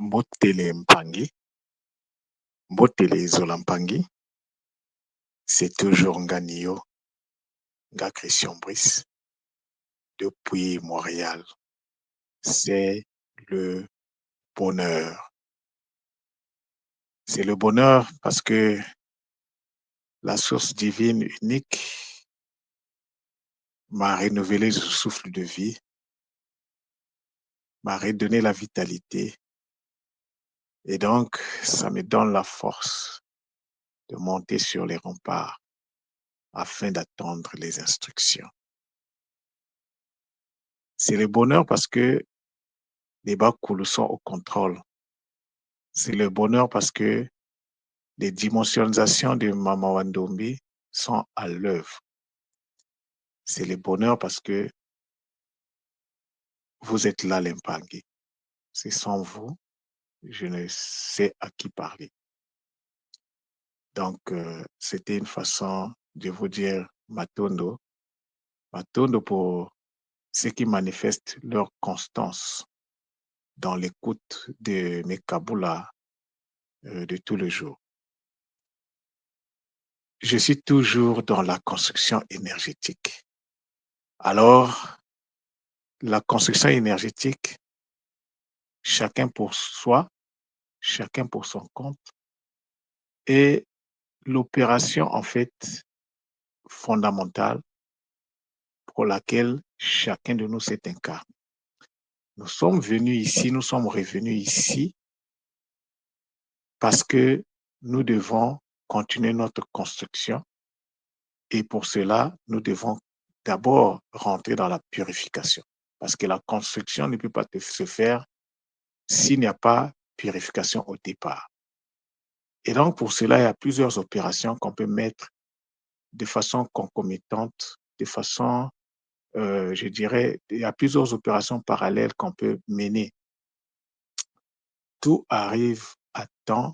Mbotele Mpangi, Mbotele Zola Mpangi, c'est toujours Nganio, Nga Christian Brice, depuis Montréal. C'est le bonheur. C'est le bonheur parce que la source divine unique m'a renouvelé le souffle de vie, m'a redonné la vitalité. Et donc, ça me donne la force de monter sur les remparts afin d'attendre les instructions. C'est le bonheur parce que les Bakulu sont au contrôle. C'est le bonheur parce que les dimensionnisations de Mama Wandombi sont à l'œuvre. C'est le bonheur parce que vous êtes là, l'Impangi. C'est sans vous, je ne sais à qui parler. Donc, c'était une façon de vous dire Matondo. Matondo pour ceux qui manifestent leur constance dans l'écoute de mes kaboulas de tous les jours. Je suis toujours dans la construction énergétique. Alors, la construction énergétique, chacun pour soi, chacun pour son compte, est l'opération en fait fondamentale pour laquelle chacun de nous s'est incarné. Nous sommes venus ici, nous sommes revenus ici parce que nous devons continuer notre construction et pour cela, nous devons d'abord rentrer dans la purification parce que la construction ne peut pas se faire s'il n'y a pas purification au départ. Et donc, pour cela, il y a plusieurs opérations qu'on peut mettre de façon concomitante, de façon, je dirais, il y a plusieurs opérations parallèles qu'on peut mener. Tout arrive à temps,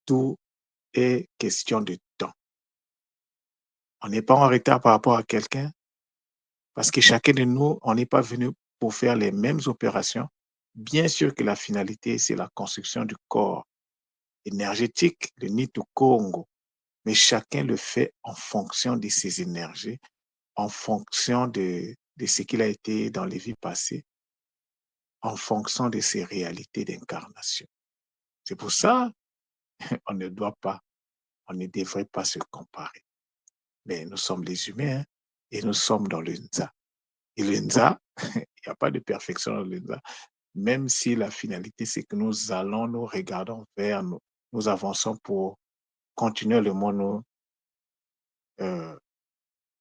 tout est question de temps. On n'est pas en retard par rapport à quelqu'un parce que chacun de nous, on n'est pas venu pour faire les mêmes opérations. Bien sûr que la finalité, c'est la construction du corps énergétique, le Nitu Congo. Mais chacun le fait en fonction de ses énergies, en fonction de ce qu'il a été dans les vies passées, en fonction de ses réalités d'incarnation. C'est pour ça on ne doit pas, on ne devrait pas se comparer. Mais nous sommes les humains hein, et nous sommes dans le Nza. Et le Nza, il n'y a pas de perfection dans le Nza, même si la finalité, c'est que nous allons, nous regardons vers nous, nous avançons pour continuer le monde,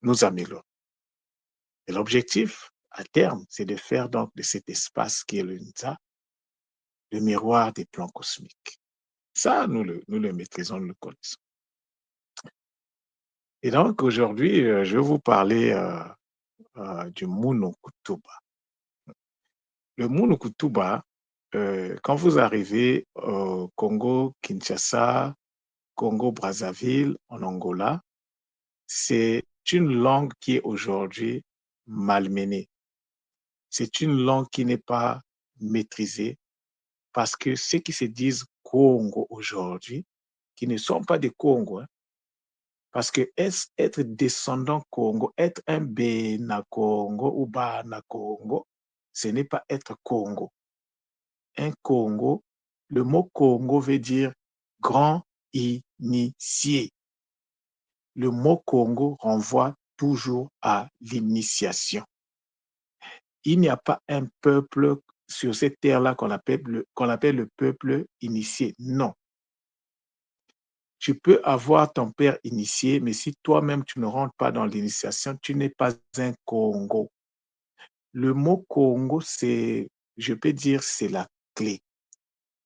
nous améliorer. Et l'objectif, à terme, c'est de faire donc de cet espace qui est le Nza, le miroir des plans cosmiques. Ça, nous le maîtrisons, nous le connaissons. Et donc, aujourd'hui, je vais vous parler du Munu Kutuba. Le Munu Kutuba, quand vous arrivez au Congo, Kinshasa, Congo-Brazzaville, en Angola, c'est une langue qui est aujourd'hui malmenée. C'est une langue qui n'est pas maîtrisée parce que ceux qui se disent Congo aujourd'hui, qui ne sont pas des Congo, hein, parce que être descendant Congo, être un Bena Congo ou Bana Congo, ce n'est pas être Congo. Un Congo, le mot Congo veut dire grand initié. Le mot Congo renvoie toujours à l'initiation. Il n'y a pas un peuple sur cette terre-là qu'on appelle le peuple initié. Non. Tu peux avoir ton père initié, mais si toi-même tu ne rentres pas dans l'initiation, tu n'es pas un Congo. Le mot Congo, je peux dire, c'est la clé.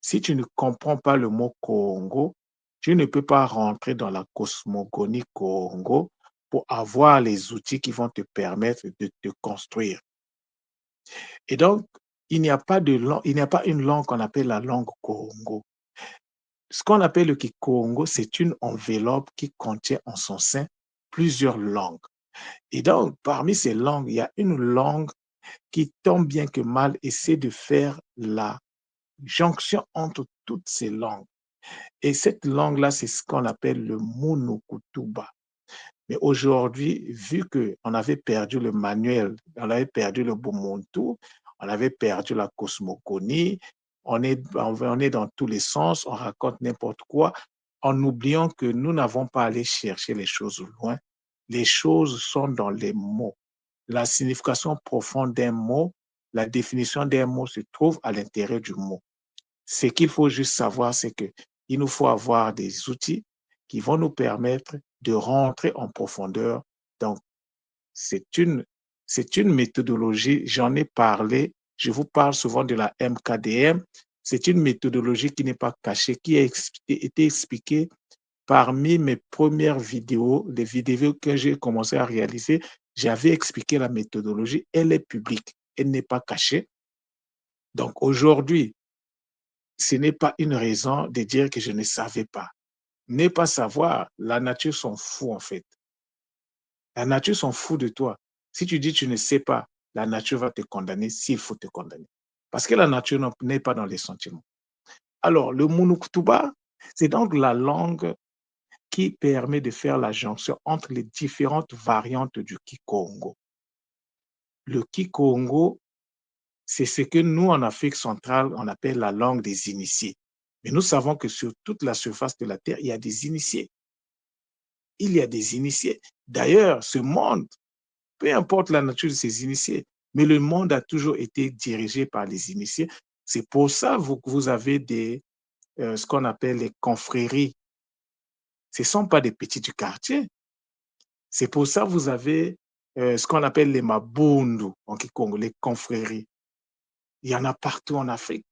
Si tu ne comprends pas le mot Congo, tu ne peux pas rentrer dans la cosmogonie Congo pour avoir les outils qui vont te permettre de te construire. Et donc, il n'y a pas une langue qu'on appelle la langue Congo. Ce qu'on appelle le Kikongo, c'est une enveloppe qui contient en son sein plusieurs langues. Et donc, parmi ces langues, il y a une langue qui, tant bien que mal, essaie de faire la jonction entre toutes ces langues. Et cette langue-là, c'est ce qu'on appelle le monokutuba. Mais aujourd'hui, vu qu'on avait perdu le manuel, on avait perdu le Bumuntu, on avait perdu la cosmogonie, on est dans tous les sens, on raconte n'importe quoi, en oubliant que nous n'avons pas à aller chercher les choses loin. Les choses sont dans les mots. La signification profonde d'un mot, la définition d'un mot se trouve à l'intérieur du mot. Ce qu'il faut juste savoir, c'est qu'il nous faut avoir des outils qui vont nous permettre de rentrer en profondeur. Donc, c'est une, c'est une méthodologie, j'en ai parlé, je vous parle souvent de la MKDM. C'est une méthodologie qui n'est pas cachée, qui a été expliquée parmi mes premières vidéos, les vidéos que j'ai commencé à réaliser. J'avais expliqué la méthodologie, elle est publique, elle n'est pas cachée. Donc aujourd'hui, ce n'est pas une raison de dire que je ne savais pas. Ne pas savoir, la nature s'en fout en fait. La nature s'en fout de toi. Si tu dis que tu ne sais pas, la nature va te condamner s'il faut te condamner. Parce que la nature n'est pas dans les sentiments. Alors, le Monukutuba, c'est donc la langue qui permet de faire la jonction entre les différentes variantes du Kikongo. Le Kikongo, c'est ce que nous, en Afrique centrale, on appelle la langue des initiés. Mais nous savons que sur toute la surface de la Terre, il y a des initiés. Il y a des initiés. D'ailleurs, ce monde, peu importe la nature de ces initiés, mais le monde a toujours été dirigé par les initiés. C'est pour ça que vous avez ce qu'on appelle les confréries. Ce ne sont pas des petits du quartier. C'est pour ça que vous avez ce qu'on appelle les mabundu en Kikongo, les confréries. Il y en a partout en Afrique.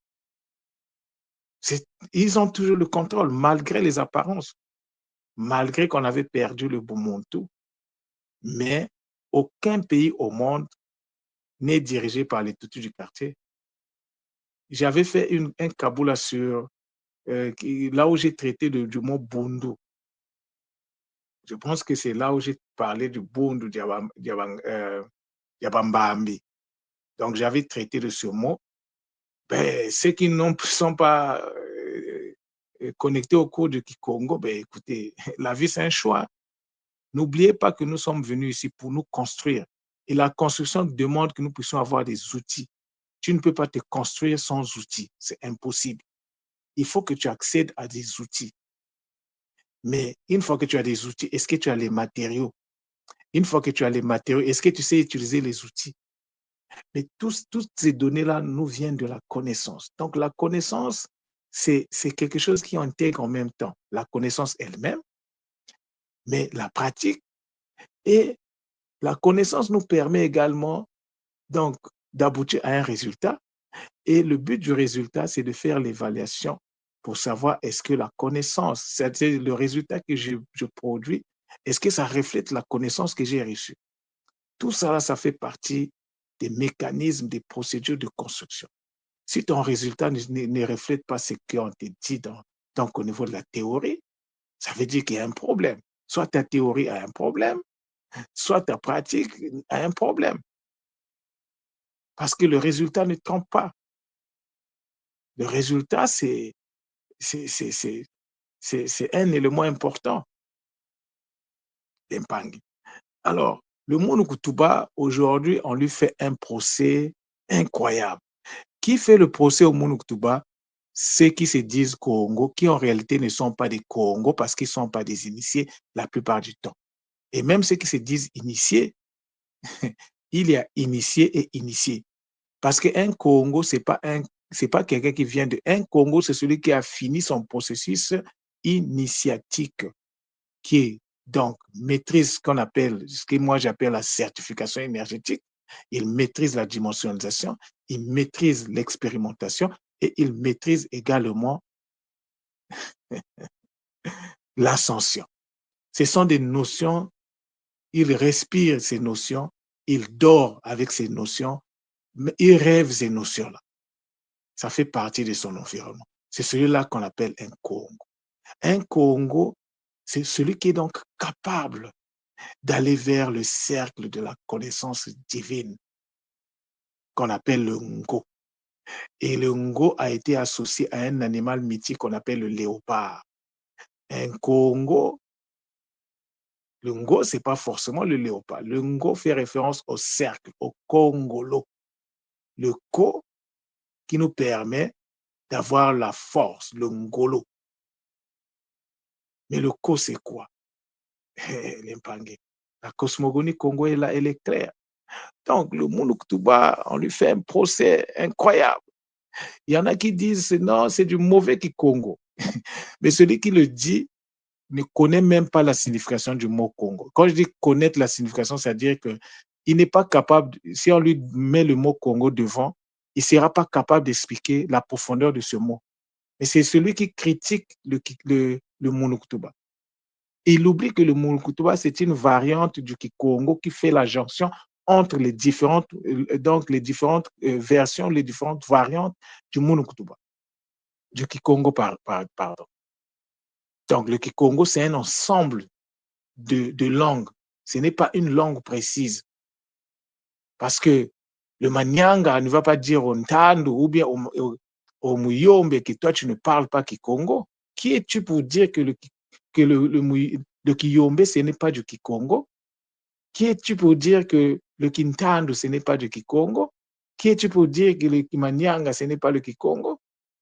Ils ont toujours le contrôle, malgré les apparences, malgré qu'on avait perdu le Bumuntu. Mais aucun pays au monde n'est dirigé par les tutus du quartier. J'avais fait un Kaboula sur là où j'ai traité du mot Bundu. Je pense que c'est là où j'ai parlé du Bundu Diabambambi. Donc j'avais traité de ce mot. Ben, ceux qui ne sont pas connectés au cours du Kikongo, ben, écoutez, la vie c'est un choix. N'oubliez pas que nous sommes venus ici pour nous construire. Et la construction demande que nous puissions avoir des outils. Tu ne peux pas te construire sans outils. C'est impossible. Il faut que tu accèdes à des outils. Mais une fois que tu as des outils, est-ce que tu as les matériaux? Une fois que tu as les matériaux, est-ce que tu sais utiliser les outils? Mais toutes ces données-là nous viennent de la connaissance. Donc la connaissance, c'est quelque chose qui intègre en même temps la connaissance elle-même, mais la pratique et la connaissance nous permet également donc d'aboutir à un résultat. Et le but du résultat, c'est de faire l'évaluation pour savoir est-ce que la connaissance, c'est-à-dire le résultat que je produis, est-ce que ça reflète la connaissance que j'ai reçue? Tout ça, ça fait partie des mécanismes, des procédures de construction. Si ton résultat ne reflète pas ce qu'on te dit donc au niveau de la théorie, ça veut dire qu'il y a un problème. Soit ta théorie a un problème, soit ta pratique a un problème. Parce que le résultat ne trompe pas. Le résultat, c'est c'est- c'est- c'est un élément important d'Impang. Alors, le Monokutuba, aujourd'hui, on lui fait un procès incroyable. Qui fait le procès au Monokutuba? Ceux qui se disent Congo, qui en réalité ne sont pas des Congo parce qu'ils ne sont pas des initiés la plupart du temps. Et même ceux qui se disent initiés, il y a initiés et initiés. Parce qu'un Congo, c'est pas quelqu'un qui vient de. Un Congo, c'est celui qui a fini son processus initiatique, qui est donc maîtrise ce qu'on appelle, ce que moi j'appelle la certification énergétique. Il maîtrise la dimensionnalisation, il maîtrise l'expérimentation et il maîtrise également l'ascension. Ce sont des notions, il respire ces notions, il dort avec ces notions, mais il rêve ces notions-là. Ça fait partie de son environnement. C'est celui-là qu'on appelle un Congo. Un Congo, c'est celui qui est donc capable d'aller vers le cercle de la connaissance divine qu'on appelle le Ngo. Et le ngo a été associé à un animal mythique qu'on appelle le léopard. Un Congo, le ngo, c'est pas forcément le léopard. Le ngo fait référence au cercle, au Congolo. Le ko qui nous permet d'avoir la force, le ngolo. Mais le ko, c'est quoi? L'Impangé. La cosmogonie Congo est là, elle est claire. Donc, le Mounouktouba, on lui fait un procès incroyable. Il y en a qui disent non, c'est du mauvais Kikongo. Mais celui qui le dit ne connaît même pas la signification du mot Congo. Quand je dis connaître la signification, c'est-à-dire que il n'est pas capable, si on lui met le mot Congo devant, il ne sera pas capable d'expliquer la profondeur de ce mot. Mais c'est celui qui critique le Mounouktouba. Il oublie que le Mounouktouba, c'est une variante du Kikongo qui fait la jonction entre les différentes versions, les différentes variantes du Mounouktouba, du Kikongo, pardon. Donc, le Kikongo, c'est un ensemble de langues. Ce n'est pas une langue précise. Parce que le Manyanga ne va pas dire au Ntando ou bien au Muyombe que toi, tu ne parles pas Kikongo. Qui es-tu pour dire que le Kiyombe, ce n'est pas du Kikongo? Qui es-tu pour dire que le Kintando, ce n'est pas du Kikongo? Qui es-tu pour dire que le Kimanyanga, ce n'est pas le Kikongo?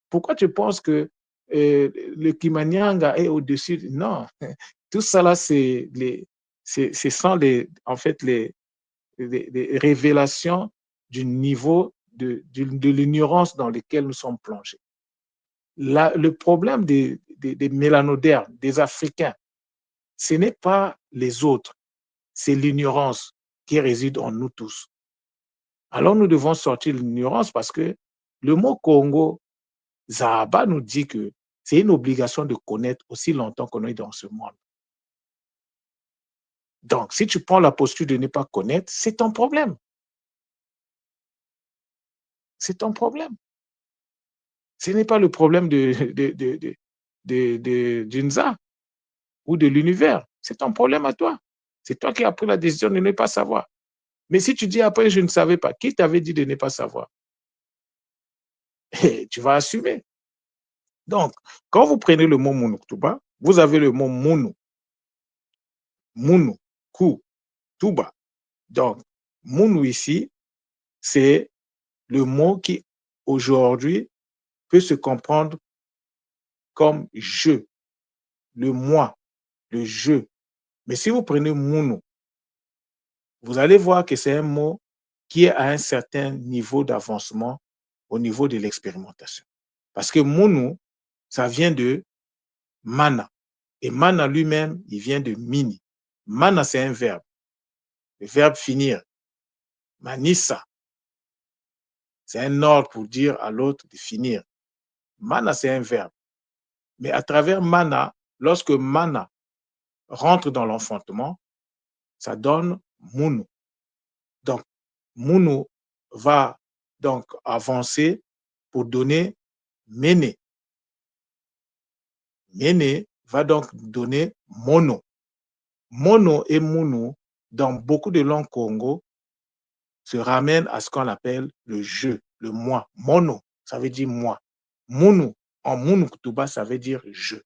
Pourquoi tu penses que le Kimanyanga est au-dessus? Non, tout ça là, ce sont en fait les révélations du niveau de l'ignorance dans lequel nous sommes plongés. Le problème des mélanodermes, des Africains, ce n'est pas les autres, c'est l'ignorance qui réside en nous tous. Alors nous devons sortir de l'ignorance parce que le mot Congo, Zahaba nous dit que c'est une obligation de connaître aussi longtemps qu'on est dans ce monde. Donc, si tu prends la posture de ne pas connaître, c'est ton problème. C'est ton problème. Ce n'est pas le problème d'Unza ou de l'univers. C'est ton problème à toi. C'est toi qui as pris la décision de ne pas savoir. Mais si tu dis après, je ne savais pas, qui t'avait dit de ne pas savoir? Et tu vas assumer. Donc, quand vous prenez le mot Mounouktouba, vous avez le mot Mounou, Mounou, Kou, Touba. Donc, Mounou ici, c'est le mot qui aujourd'hui peut se comprendre comme je, le moi, le je. Mais si vous prenez Mounou, vous allez voir que c'est un mot qui est à un certain niveau d'avancement au niveau de l'expérimentation. Parce que Mounou, ça vient de mana. Et mana lui-même, il vient de mini. Mana, c'est un verbe. Le verbe finir. Manissa, c'est un ordre pour dire à l'autre de finir. Mana, c'est un verbe. Mais à travers mana, lorsque mana rentre dans l'enfantement, ça donne munu. Donc, munu va donc avancer pour donner méné. Méné va donc donner mono. Mono et munu, dans beaucoup de langues Congo, se ramènent à ce qu'on appelle le je, le moi. Mono, ça veut dire moi. Munu, en Munu Kutuba, ça veut dire je.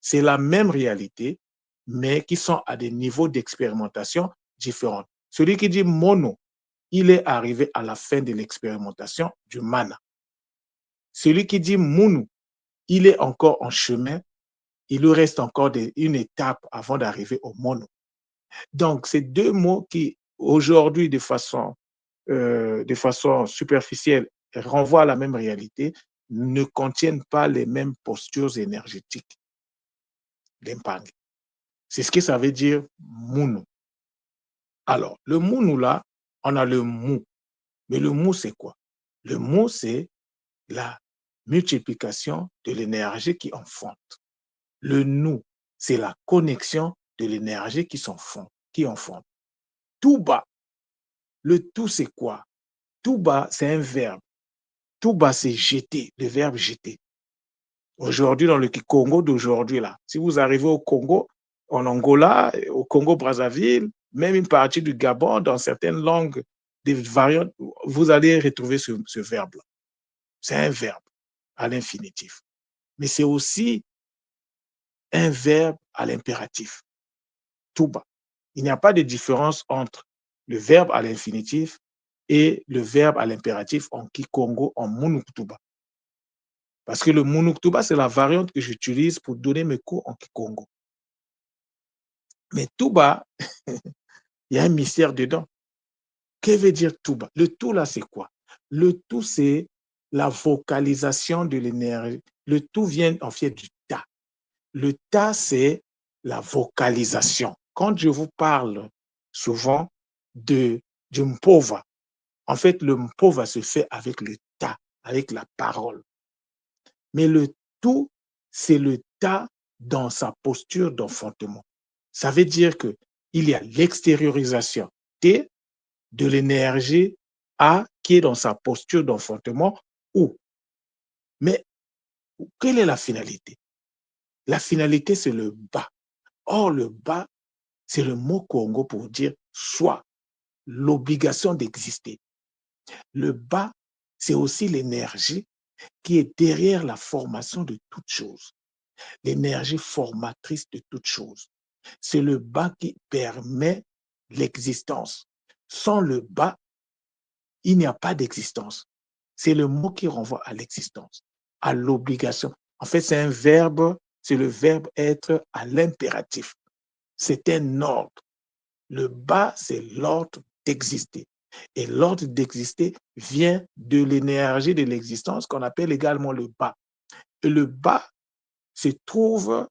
C'est la même réalité, mais qui sont à des niveaux d'expérimentation différents. Celui qui dit mono, il est arrivé à la fin de l'expérimentation du mana. Celui qui dit munu, il est encore en chemin, il lui reste encore une étape avant d'arriver au mono. Donc, ces deux mots qui, aujourd'hui, de façon superficielle, renvoient à la même réalité, ne contiennent pas les mêmes postures énergétiques d'impact. C'est ce que ça veut dire mounou. Alors, le mounou là, on a le mou. Mais le mou, c'est quoi? Le mou, c'est la multiplication de l'énergie qui enfonte. Le nous, c'est la connexion de l'énergie qui enfonte. Tout bas, le tout, c'est quoi? Tout bas, c'est un verbe. Tout bas, c'est jeter, le verbe jeter. Aujourd'hui, dans le Congo d'aujourd'hui, là, si vous arrivez au Congo, en Angola, au Congo-Brazzaville, même une partie du Gabon, dans certaines langues, des variantes, vous allez retrouver ce verbe-là. c'est un verbe à l'infinitif. Mais c'est aussi un verbe à l'impératif. Tuba. Il n'y a pas de différence entre le verbe à l'infinitif et le verbe à l'impératif en Kikongo, en Munuktuba. Parce que le Munuktuba, c'est la variante que j'utilise pour donner mes cours en Kikongo. Mais Tuba, il y a un mystère dedans. Que veut dire Tuba? Le tout là, c'est quoi? Le tout, c'est la vocalisation de l'énergie. Le tout vient en fait du ta. Le ta, c'est la vocalisation. Quand je vous parle souvent du mpova, en fait, le mpova se fait avec le ta, avec la parole. Mais le tout, c'est le ta dans sa posture d'enfantement. Ça veut dire que il y a l'extériorisation T de l'énergie A qui est dans sa posture d'enfantement ou. Mais quelle est la finalité? La finalité, c'est le bas. Or, le bas, c'est le mot Congo pour dire soit, l'obligation d'exister. Le bas, c'est aussi l'énergie qui est derrière la formation de toute chose, l'énergie formatrice de toute chose. C'est le bas qui permet l'existence. Sans le bas, il n'y a pas d'existence. C'est le mot qui renvoie à l'existence, à l'obligation. En fait, c'est un verbe, c'est le verbe être à l'impératif. C'est un ordre. Le bas, c'est l'ordre d'exister. Et l'ordre d'exister vient de l'énergie de l'existence qu'on appelle également le bas. Et le bas se trouve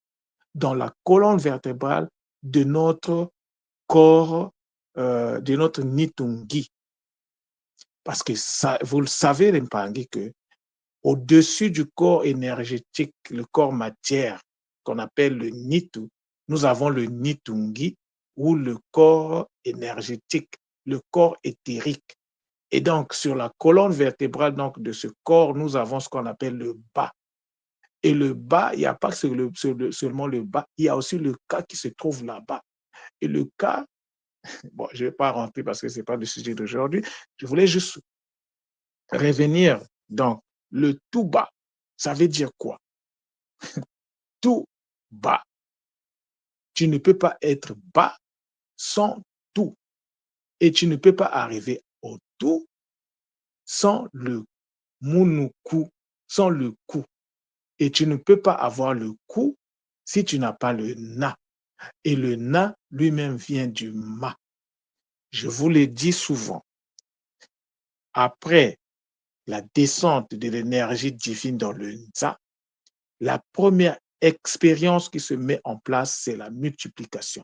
dans la colonne vertébrale de notre corps, de notre Nitungi. Parce que ça, vous le savez, Rimpangi, que au-dessus du corps énergétique, le corps matière, qu'on appelle le Nitu, nous avons le Nitungi, ou le corps énergétique, le corps éthérique. Et donc, sur la colonne vertébrale donc, de ce corps, nous avons ce qu'on appelle le bas. Et le bas, il n'y a pas que seulement le bas, il y a aussi le cas qui se trouve là-bas. Et le cas, bon, je ne vais pas rentrer parce que ce n'est pas le sujet d'aujourd'hui, je voulais juste revenir. Donc, le tout bas, ça veut dire quoi? Tout bas. Tu ne peux pas être bas sans tout. Et tu ne peux pas arriver au tout sans le munuku, sans le coup. Et tu ne peux pas avoir le coup si tu n'as pas le na. Et le na lui-même vient du ma. Je vous l'ai dit souvent. Après la descente de l'énergie divine dans le nza, la première expérience qui se met en place, c'est la multiplication.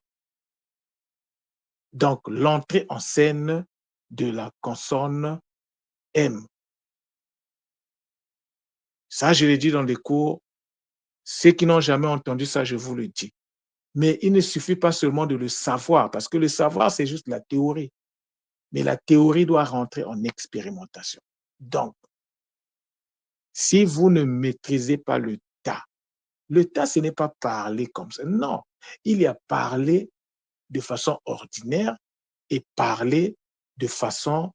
Donc, l'entrée en scène de la consonne M. Ça, je l'ai dit dans les cours. Ceux qui n'ont jamais entendu ça, je vous le dis. Mais il ne suffit pas seulement de le savoir, parce que le savoir, c'est juste la théorie. Mais la théorie doit rentrer en expérimentation. Donc, si vous ne maîtrisez pas le ta, ce n'est pas parler comme ça. Non, il y a parler de façon ordinaire et parler de façon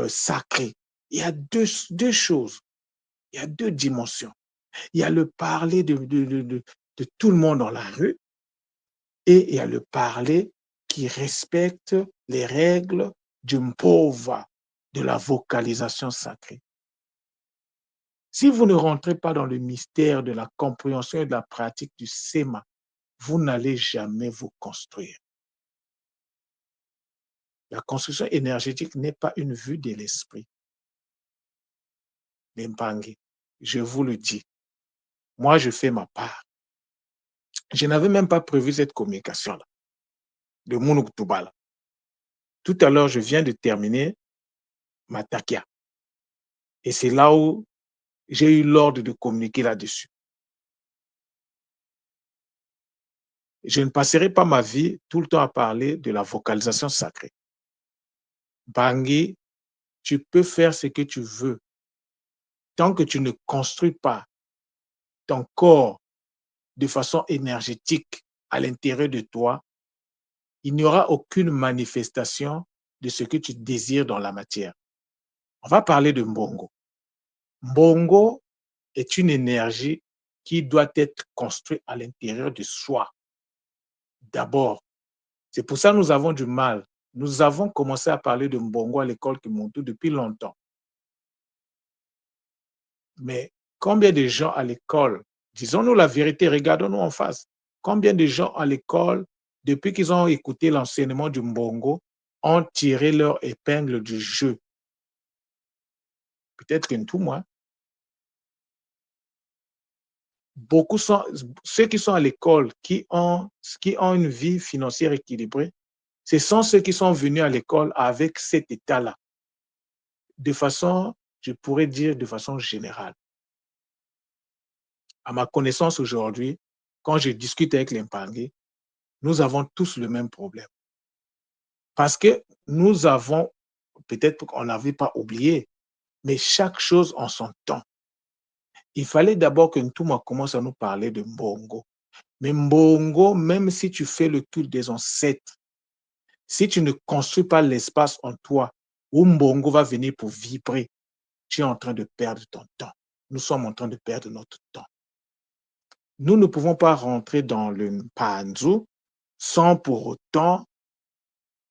sacrée. Il y a deux choses, il y a deux dimensions. Il y a le parler de tout le monde dans la rue et il y a le parler qui respecte les règles du mpova, de la vocalisation sacrée. Si vous ne rentrez pas dans le mystère de la compréhension et de la pratique du SEMA, vous n'allez jamais vous construire. La construction énergétique n'est pas une vue de l'esprit. Limpangi, je vous le dis. Moi, je fais ma part. Je n'avais même pas prévu cette communication-là, de Munuktubala. Tout à l'heure, je viens de terminer ma takia. Et c'est là où j'ai eu l'ordre de communiquer là-dessus. Je ne passerai pas ma vie tout le temps à parler de la vocalisation sacrée. Bangi, tu peux faire ce que tu veux. Tant que tu ne construis pas ton corps de façon énergétique à l'intérieur de toi, il n'y aura aucune manifestation de ce que tu désires dans la matière. On va parler de Mbongo. Mbongo est une énergie qui doit être construite à l'intérieur de soi, d'abord. C'est pour ça que nous avons du mal. Nous avons commencé à parler de Mbongo à l'école Kimuntu depuis longtemps. Mais combien de gens à l'école, disons-nous la vérité, regardons-nous en face, combien de gens à l'école, depuis qu'ils ont écouté l'enseignement du Mbongo, ont tiré leur épingle du jeu? Peut-être que tout moi. Beaucoup sont ceux qui sont à l'école, qui ont une vie financière équilibrée, ce sont ceux qui sont venus à l'école avec cet état-là, de façon, je pourrais dire de façon générale. À ma connaissance aujourd'hui, quand je discute avec les Mpangé, nous avons tous le même problème. Parce que nous avons, peut-être qu'on n'avait pas oublié, mais chaque chose en son temps. Il fallait d'abord que Ntouma commence à nous parler de Mbongo. Mais Mbongo, même si tu fais le tour des ancêtres, si tu ne construis pas l'espace en toi où Mbongo va venir pour vibrer, tu es en train de perdre ton temps. Nous sommes en train de perdre notre temps. Nous ne pouvons pas rentrer dans le Mpanzu sans pour autant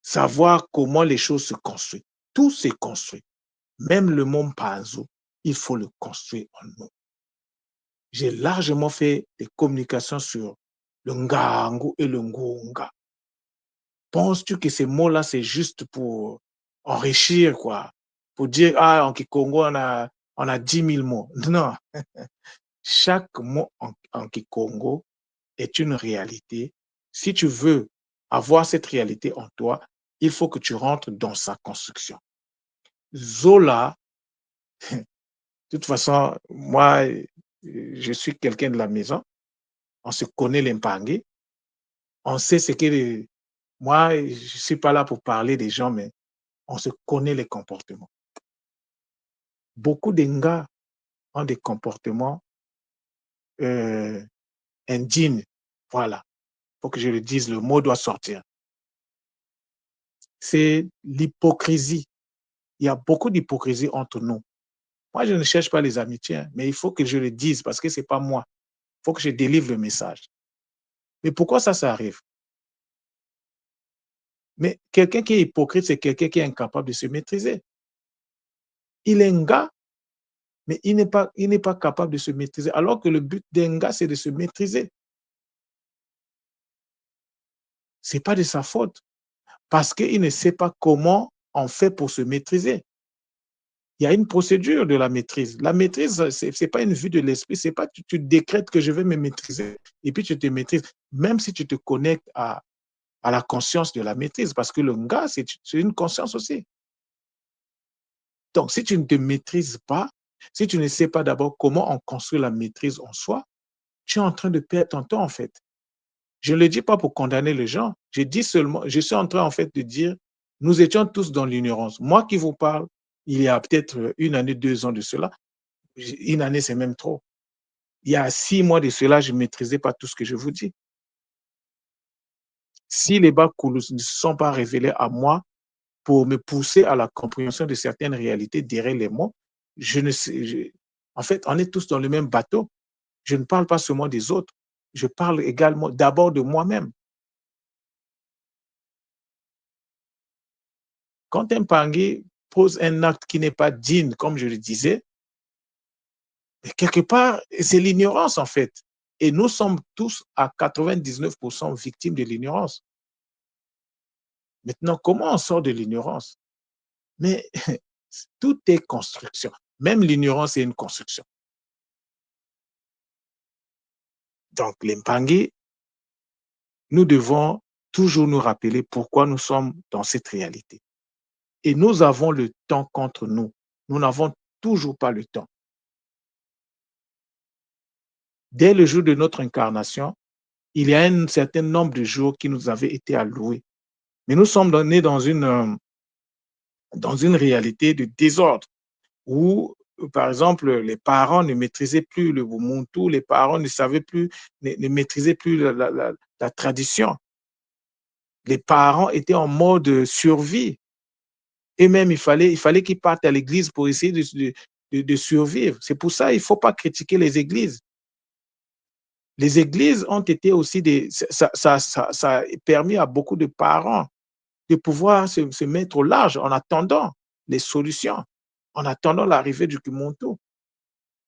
savoir comment les choses se construisent. Tout se construit. Même le mont Mpanzu, il faut le construire en nous. J'ai largement fait des communications sur le Ngangu et le Ngunga. Penses-tu que ces mots-là, c'est juste pour enrichir, quoi? Pour dire, ah, en Kikongo, on a 10 000 mots. Non, chaque mot en Kikongo est une réalité. Si tu veux avoir cette réalité en toi, il faut que tu rentres dans sa construction. Zola, de toute façon, moi, je suis quelqu'un de la maison. On se connaît les Mpangé. On sait ce que... Moi, je ne suis pas là pour parler des gens, mais on se connaît les comportements. Beaucoup d'Enga ont des comportements euh, indignes. Voilà. Il faut que je le dise, le mot doit sortir. C'est l'hypocrisie. Il y a beaucoup d'hypocrisie entre nous. Moi, je ne cherche pas les amitiés, hein, mais il faut que je le dise parce que ce n'est pas moi. Il faut que je délivre le message. Mais pourquoi ça arrive? Mais quelqu'un qui est hypocrite, c'est quelqu'un qui est incapable de se maîtriser. Il est un gars, mais il n'est pas capable de se maîtriser. Alors que le but d'un gars, c'est de se maîtriser. Ce n'est pas de sa faute. Parce qu'il ne sait pas comment on fait pour se maîtriser. Il y a une procédure de la maîtrise. La maîtrise, ce n'est pas une vue de l'esprit, c'est pas tu décrètes que je vais me maîtriser et puis tu te maîtrises, même si tu te connectes à la conscience de la maîtrise, parce que le nga, c'est une conscience aussi. Donc, si tu ne te maîtrises pas, si tu ne sais pas d'abord comment on construit la maîtrise en soi, tu es en train de perdre ton temps, en fait. Je ne le dis pas pour condamner les gens. Je dis seulement, je suis en train, en fait, de dire, nous étions tous dans l'ignorance. Moi qui vous parle, il y a peut-être 1 année, 2 ans de cela, 1 année, c'est même trop. Il y a 6 mois de cela, je ne maîtrisais pas tout ce que je vous dis. Si les Bakoulous ne se sont pas révélés à moi pour me pousser à la compréhension de certaines réalités derrière les mots, je ne sais, en fait, on est tous dans le même bateau. Je ne parle pas seulement des autres, je parle également d'abord de moi-même. Quand un Pangé pose un acte qui n'est pas digne, comme je le disais, quelque part, c'est l'ignorance en fait. Et nous sommes tous à 99% victimes de l'ignorance. Maintenant, comment on sort de l'ignorance? Mais tout est construction. Même l'ignorance est une construction. Donc, les Mpangé, nous devons toujours nous rappeler pourquoi nous sommes dans cette réalité. Et nous avons le temps contre nous. Nous n'avons toujours pas le temps. Dès le jour de notre incarnation, il y a un certain nombre de jours qui nous avaient été alloués. Mais nous sommes nés dans une réalité de désordre où, par exemple, les parents ne maîtrisaient plus le Ubuntu, les parents ne savaient plus, ne maîtrisaient plus la tradition. Les parents étaient en mode survie. Et même, il fallait qu'ils partent à l'église pour essayer de survivre. C'est pour ça qu'il ne faut pas critiquer les églises. Les églises ont été aussi des... Ça a permis à beaucoup de parents de pouvoir se mettre au large en attendant les solutions, en attendant l'arrivée du Kimonto.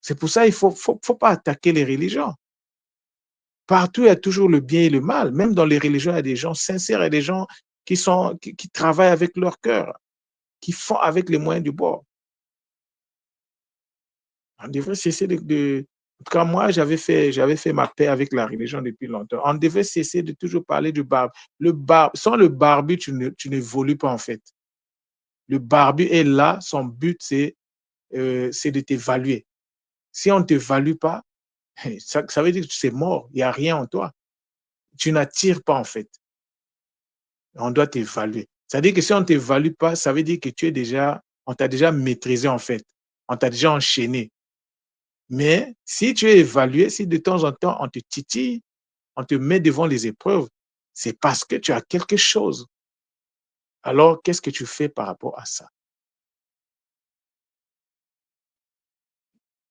C'est pour ça qu'il faut pas attaquer les religions. Partout, il y a toujours le bien et le mal. Même dans les religions, il y a des gens sincères et des gens qui travaillent avec leur cœur, qui font avec les moyens du bord. On devrait cesser en tout cas, moi, j'avais fait ma paix avec la religion depuis longtemps. On devait cesser de toujours parler du barbe. Sans le barbu, tu n'évolues pas, en fait. Le barbu est là, son but, c'est de t'évaluer. Si on ne t'évalue pas, ça veut dire que c'est mort, il n'y a rien en toi. Tu n'attires pas, en fait. On doit t'évaluer. C'est-à-dire que si on ne t'évalue pas, ça veut dire que on t'a déjà maîtrisé, en fait. On t'a déjà enchaîné. Mais si tu es évalué, si de temps en temps on te titille, on te met devant les épreuves, c'est parce que tu as quelque chose. Alors, qu'est-ce que tu fais par rapport à ça?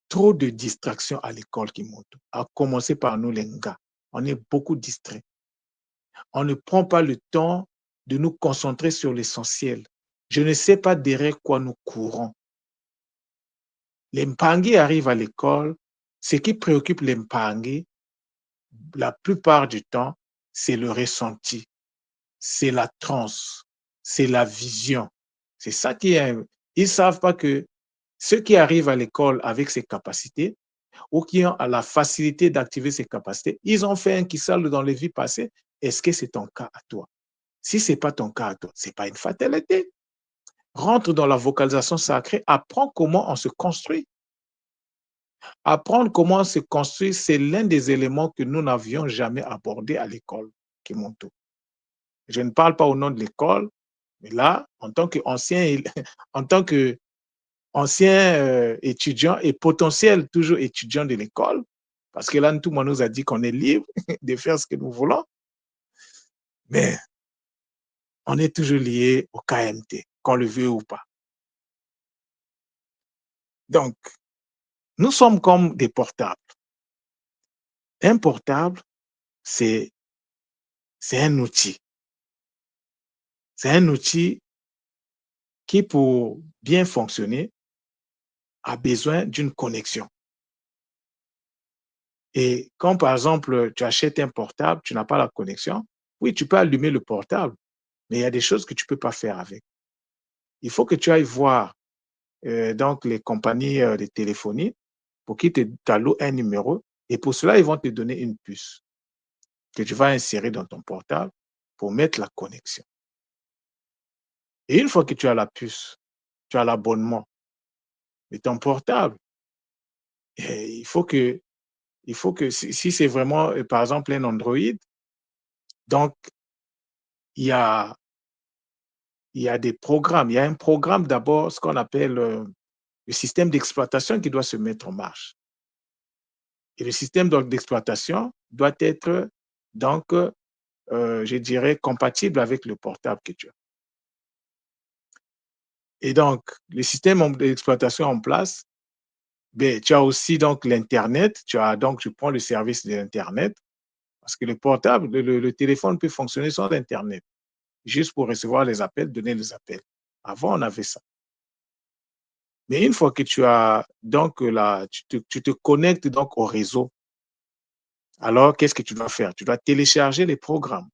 Trop de distractions à l'école qui montent, à commencer par nous les gars. On est beaucoup distraits. On ne prend pas le temps de nous concentrer sur l'essentiel. Je ne sais pas derrière quoi nous courons. Les Mpangui arrivent à l'école. Ce qui préoccupe les Mpangui, la plupart du temps, c'est le ressenti, c'est la transe, c'est la vision. C'est ça qui est. Ils ne savent pas que ceux qui arrivent à l'école avec ces capacités ou qui ont la facilité d'activer ces capacités, ils ont fait un Kissal dans les vies passées. Est-ce que c'est ton cas à toi? Si ce n'est pas ton cas à toi, ce n'est pas une fatalité. Rentre dans la vocalisation sacrée, apprends comment on se construit. Apprendre comment on se construit, c'est l'un des éléments que nous n'avions jamais abordé à l'école, Kimonto. Je ne parle pas au nom de l'école, mais là, en tant qu'ancien, en tant que ancien étudiant et potentiel toujours étudiant de l'école, parce que là, tout le monde nous a dit qu'on est libre de faire ce que nous voulons, mais on est toujours lié au KMT, qu'on le veut ou pas. Donc, nous sommes comme des portables. Un portable, c'est un outil. C'est un outil qui, pour bien fonctionner, a besoin d'une connexion. Et quand, par exemple, tu achètes un portable, tu n'as pas la connexion, oui, tu peux allumer le portable, mais il y a des choses que tu ne peux pas faire avec. Il faut que tu ailles voir donc les compagnies de téléphonie pour qu'ils t'allouent un numéro et pour cela, ils vont te donner une puce que tu vas insérer dans ton portable pour mettre la connexion. Et une fois que tu as la puce, tu as l'abonnement de ton portable, et il faut que si c'est vraiment, par exemple, un Android, donc il y a, il y a des programmes. Il y a un programme d'abord, ce qu'on appelle le système d'exploitation qui doit se mettre en marche. Et le système d'exploitation doit être, donc, je dirais, compatible avec le portable que tu as. Et donc, le système d'exploitation en place, ben, tu as aussi donc l'Internet, tu prends le service de l'Internet, parce que le portable, le téléphone peut fonctionner sans Internet, juste pour recevoir les appels, donner les appels. Avant, on avait ça. Mais une fois que tu as donc tu te connectes donc au réseau, alors qu'est-ce que tu dois faire? Tu dois télécharger les programmes.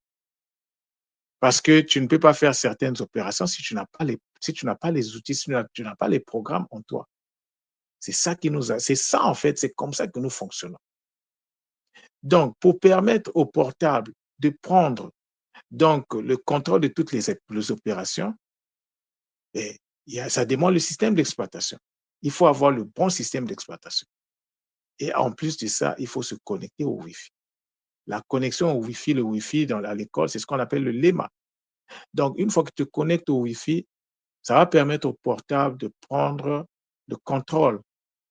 Parce que tu ne peux pas faire certaines opérations si tu n'as pas les outils, si tu n'as pas les programmes en toi. C'est ça en fait, c'est comme ça que nous fonctionnons. Donc, pour permettre au portable de prendre donc le contrôle de toutes les opérations, et ça demande le système d'exploitation. Il faut avoir le bon système d'exploitation. Et en plus de ça, il faut se connecter au Wi-Fi. La connexion au Wi-Fi, le Wi-Fi à l'école, c'est ce qu'on appelle le LEMA. Donc, une fois que tu te connectes au Wi-Fi, ça va permettre au portable de prendre le contrôle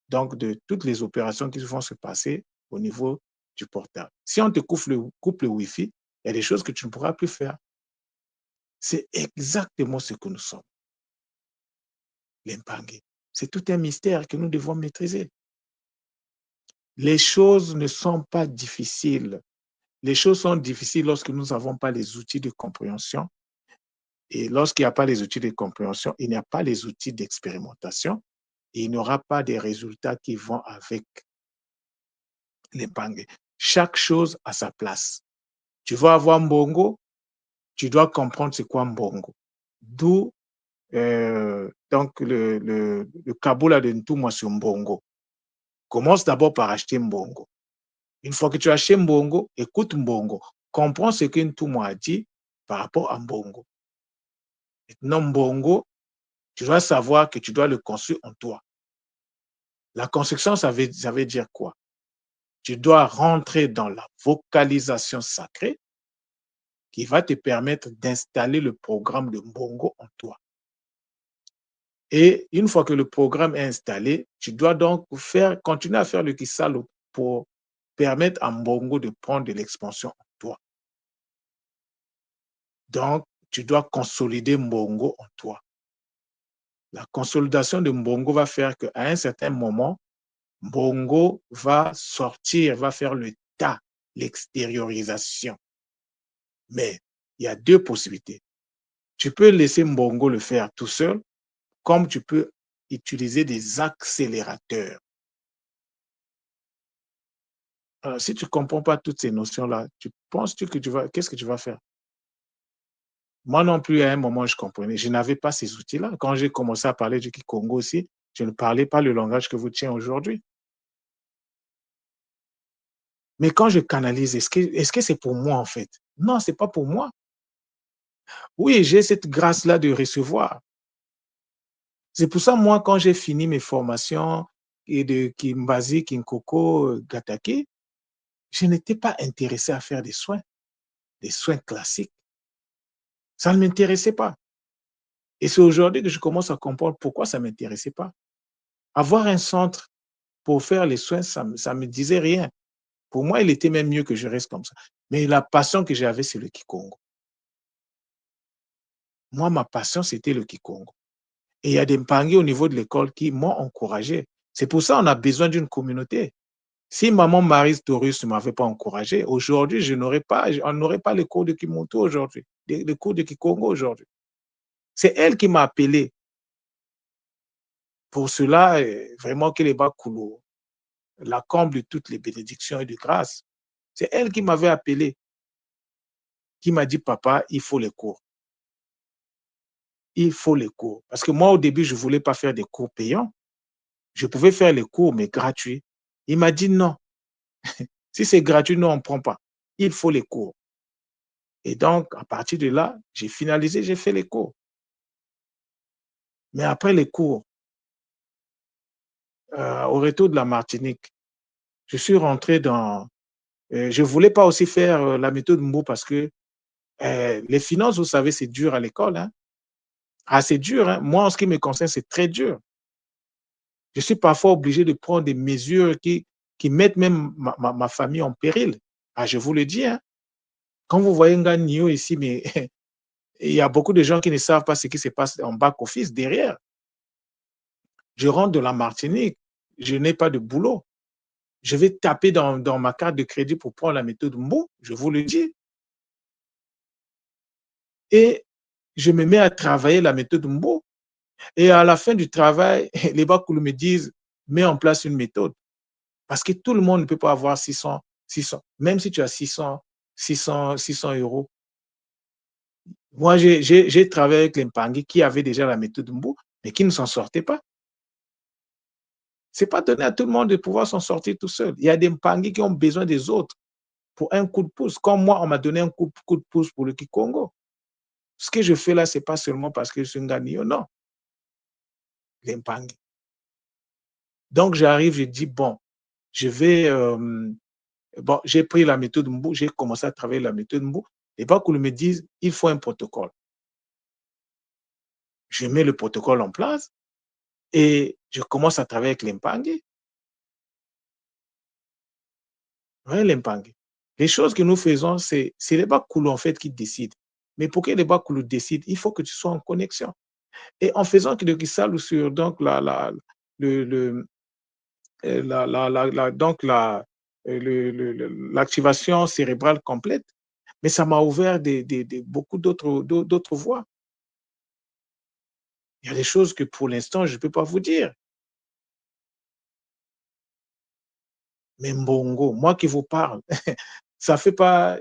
donc de toutes les opérations qui vont se passer au niveau du portable. Si on te coupe le Wi-Fi, il y a des choses que tu ne pourras plus faire. C'est exactement ce que nous sommes, les Mpangé. C'est tout un mystère que nous devons maîtriser. Les choses ne sont pas difficiles. Les choses sont difficiles lorsque nous n'avons pas les outils de compréhension. Et lorsqu'il n'y a pas les outils de compréhension, il n'y a pas les outils d'expérimentation et il n'y aura pas des résultats qui vont avec l'épargne. Chaque chose a sa place. Tu vas avoir Mbongo, tu dois comprendre c'est quoi Mbongo. D'où donc le Kaboula de Ntumwa sur Mbongo. Commence d'abord par acheter Mbongo. Une fois que tu achètes Mbongo, écoute Mbongo. Comprends ce que Ntumwa a dit par rapport à Mbongo. Maintenant, Mbongo, tu dois savoir que tu dois le construire en toi. La construction, ça veut dire quoi? Tu dois rentrer dans la vocalisation sacrée qui va te permettre d'installer le programme de Mbongo en toi. Et une fois que le programme est installé, tu dois donc continuer à faire le Kisalo pour permettre à Mbongo de prendre de l'expansion en toi. Donc, tu dois consolider Mbongo en toi. La consolidation de Mbongo va faire qu'à un certain moment, Mbongo va sortir, va faire le tas, l'extériorisation. Mais il y a deux possibilités. Tu peux laisser Mbongo le faire tout seul, comme tu peux utiliser des accélérateurs. Alors, si tu ne comprends pas toutes ces notions-là, tu penses-tu que qu'est-ce que tu vas faire? Moi non plus, à un moment, je comprenais. Je n'avais pas ces outils-là. Quand j'ai commencé à parler du Kikongo aussi, je ne parlais pas le langage que vous tiens aujourd'hui. Mais quand je canalise, est-ce que c'est pour moi en fait? Non, ce n'est pas pour moi. Oui, j'ai cette grâce-là de recevoir. C'est pour ça, moi, quand j'ai fini mes formations et de Kimbazi, Kinkoko, Gatake, je n'étais pas intéressé à faire des soins classiques. Ça ne m'intéressait pas. Et c'est aujourd'hui que je commence à comprendre pourquoi ça ne m'intéressait pas. Avoir un centre pour faire les soins, ça ne me disait rien. Pour moi, il était même mieux que je reste comme ça. Mais la passion que j'avais, c'est le Kikongo. Moi, ma passion, c'était le Kikongo. Et il y a des Mpangi au niveau de l'école qui m'ont encouragé. C'est pour ça qu'on a besoin d'une communauté. Si maman Marise Taurus ne m'avait pas encouragé, aujourd'hui, on n'aurait pas les cours de Kimoto aujourd'hui, les cours de Kikongo aujourd'hui. C'est elle qui m'a appelé. Pour cela, vraiment, que les Bakulo, la comble de toutes les bénédictions et de grâce. C'est elle qui m'avait appelé, qui m'a dit, papa, il faut les cours. Il faut les cours. Parce que moi, au début, je ne voulais pas faire des cours payants. Je pouvais faire les cours, mais gratuits. Il m'a dit non. Si c'est gratuit, non, on ne prend pas. Il faut les cours. Et donc, à partir de là, j'ai finalisé, j'ai fait les cours. Mais après les cours, au retour de la Martinique, je suis rentré dans... je ne voulais pas aussi faire la méthode Mbo parce que les finances, vous savez, c'est dur à l'école. Hein. Ah, c'est dur. Hein. Moi, en ce qui me concerne, c'est très dur. Je suis parfois obligé de prendre des mesures qui mettent même ma famille en péril. Ah, je vous le dis. Hein. Quand vous voyez Nganio ici, mais il y a beaucoup de gens qui ne savent pas ce qui se passe en back-office derrière. Je rentre de la Martinique, je n'ai pas de boulot. Je vais taper dans ma carte de crédit pour prendre la méthode Mbo, je vous le dis. Et je me mets à travailler la méthode Mbo. Et à la fin du travail, les Bakoulou me disent, mets en place une méthode. Parce que tout le monde ne peut pas avoir 600. Même si tu as 600 euros. Moi, j'ai travaillé avec les Mpangi qui avaient déjà la méthode Mbo, mais qui ne s'en sortaient pas. Ce n'est pas donné à tout le monde de pouvoir s'en sortir tout seul. Il y a des Mpangi qui ont besoin des autres pour un coup de pouce. Comme moi, on m'a donné un coup de pouce pour le Kikongo. Ce que je fais là, ce n'est pas seulement parce que je suis un Nganio, non. Les Mpangi. Donc, j'arrive, je dis, bon, je vais... bon, j'ai pris la méthode Mbo, j'ai commencé à travailler la méthode Mbo. Et pas qu'on me dise, il faut un protocole. Je mets le protocole en place et je commence à travailler avec les Mpangi. Ouais, les Mpangi. Les choses que nous faisons, c'est les Bakoulou en fait qui décident. Mais pour que les Bakoulou décident, il faut que tu sois en connexion. Et en faisant le cristal sur donc le, donc l'activation cérébrale complète, mais ça m'a ouvert beaucoup d'autres voies. Il y a des choses que pour l'instant, je ne peux pas vous dire. Mais Mbongo, moi qui vous parle, ça fait pas.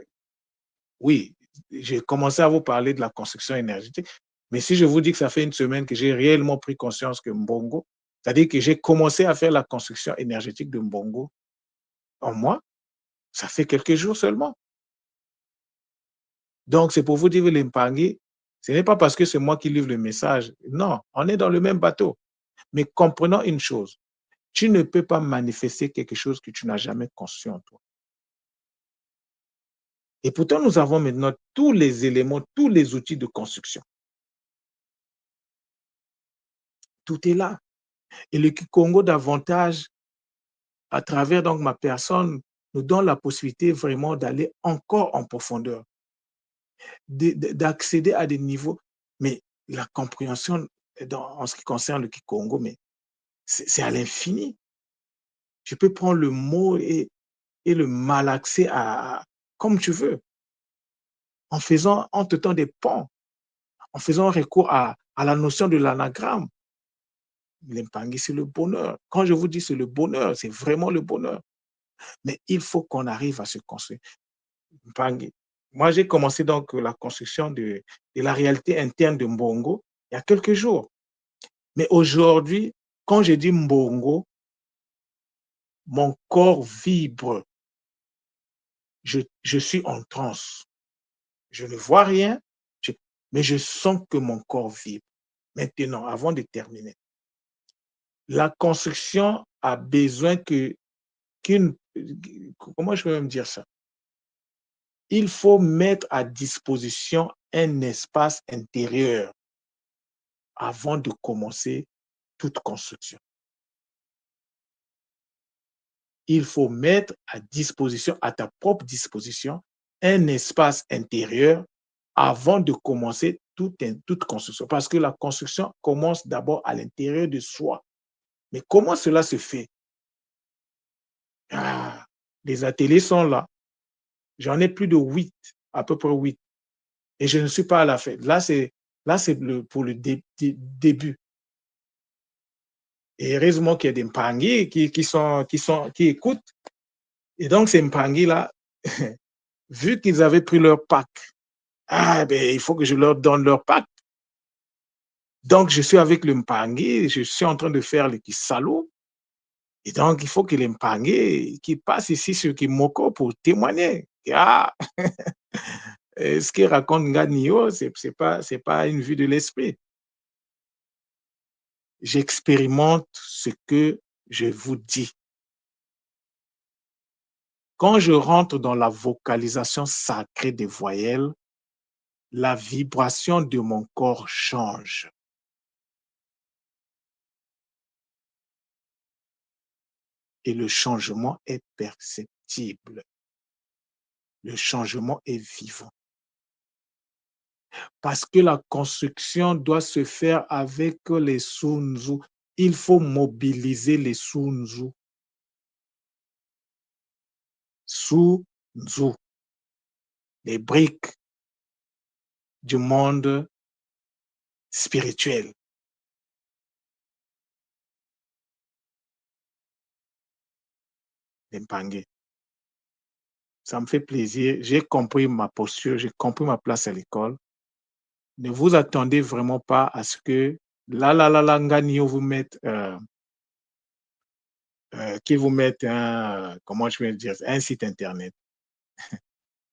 Oui, j'ai commencé à vous parler de la construction énergétique, mais si je vous dis que ça fait une semaine que j'ai réellement pris conscience que Mbongo, c'est-à-dire que j'ai commencé à faire la construction énergétique de Mbongo en moi, ça fait quelques jours seulement. Donc, c'est pour vous dire que l'Impangui, ce n'est pas parce que c'est moi qui livre le message. Non, on est dans le même bateau. Mais comprenons une chose, tu ne peux pas manifester quelque chose que tu n'as jamais conçu en toi. Et pourtant, nous avons maintenant tous les éléments, tous les outils de construction. Tout est là. Et le Congo davantage, à travers donc ma personne, nous donne la possibilité vraiment d'aller encore en profondeur, d'accéder à des niveaux. Mais la compréhension en ce qui concerne le Kikongo, mais c'est à l'infini. Tu peux prendre le mot et le malaxer comme tu veux, en te tenant des ponts, en faisant recours à la notion de l'anagramme. L'Impangui, c'est le bonheur. Quand je vous dis c'est le bonheur, c'est vraiment le bonheur. Mais il faut qu'on arrive à se construire. Mpangi. Moi, j'ai commencé donc la construction de la réalité interne de Mbongo il y a quelques jours. Mais aujourd'hui, quand je dis Mbongo, mon corps vibre. Je suis en transe. Je ne vois rien, je- mais je sens que mon corps vibre. Maintenant, avant de terminer, la construction a besoin qu'une, comment je peux même dire ça? Il faut mettre à disposition un espace intérieur avant de commencer toute construction. Il faut mettre à disposition, à ta propre disposition, un espace intérieur avant de commencer toute construction. Parce que la construction commence d'abord à l'intérieur de soi. Mais comment cela se fait? Ah, les ateliers sont là. J'en ai plus de 8, à peu près 8. Et je ne suis pas à la fête. Là, c'est pour le début. Et heureusement qu'il y a des Mpangi qui écoutent. Et donc, ces Mpangi-là, vu qu'ils avaient pris leur pack, ah, ben, il faut que je leur donne leur pack. Donc, je suis avec le Mpangi, je suis en train de faire le Kisalo. Et donc, il faut que les Mpangi qui passent ici sur Kimoko pour témoigner. Ah, ce qu'il raconte Nganio, c'est pas une vue de l'esprit. J'expérimente ce que je vous dis. Quand je rentre dans la vocalisation sacrée des voyelles, la vibration de mon corps change. Et le changement est perceptible. Le changement est vivant. Parce que la construction doit se faire avec les Sun-Tzu. Il faut mobiliser les Sun-Tzu. Sun-Tzu, les briques du monde spirituel. L'Empangé. Ça me fait plaisir. J'ai compris ma posture, j'ai compris ma place à l'école. Ne vous attendez vraiment pas à ce que Nganio vous mette, qu'il vous mette comment je vais dire, un site internet.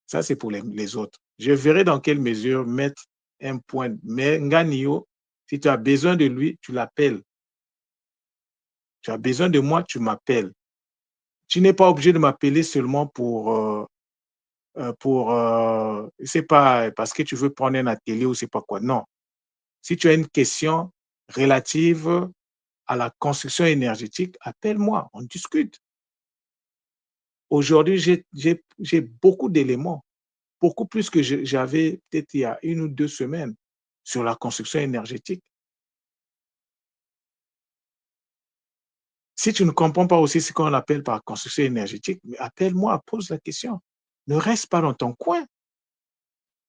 Ça, c'est pour les autres. Je verrai dans quelle mesure mettre un point. Mais Nganio, si tu as besoin de lui, tu l'appelles. Tu as besoin de moi, tu m'appelles. Tu n'es pas obligé de m'appeler seulement c'est pas parce que tu veux prendre un atelier ou c'est pas quoi. Non. Si tu as une question relative à la construction énergétique, appelle-moi, on discute. Aujourd'hui, j'ai beaucoup d'éléments, beaucoup plus que j'avais peut-être il y a 1 ou 2 semaines sur la construction énergétique. Si tu ne comprends pas aussi ce qu'on appelle par construction énergétique, mais appelle-moi, pose la question. Ne reste pas dans ton coin.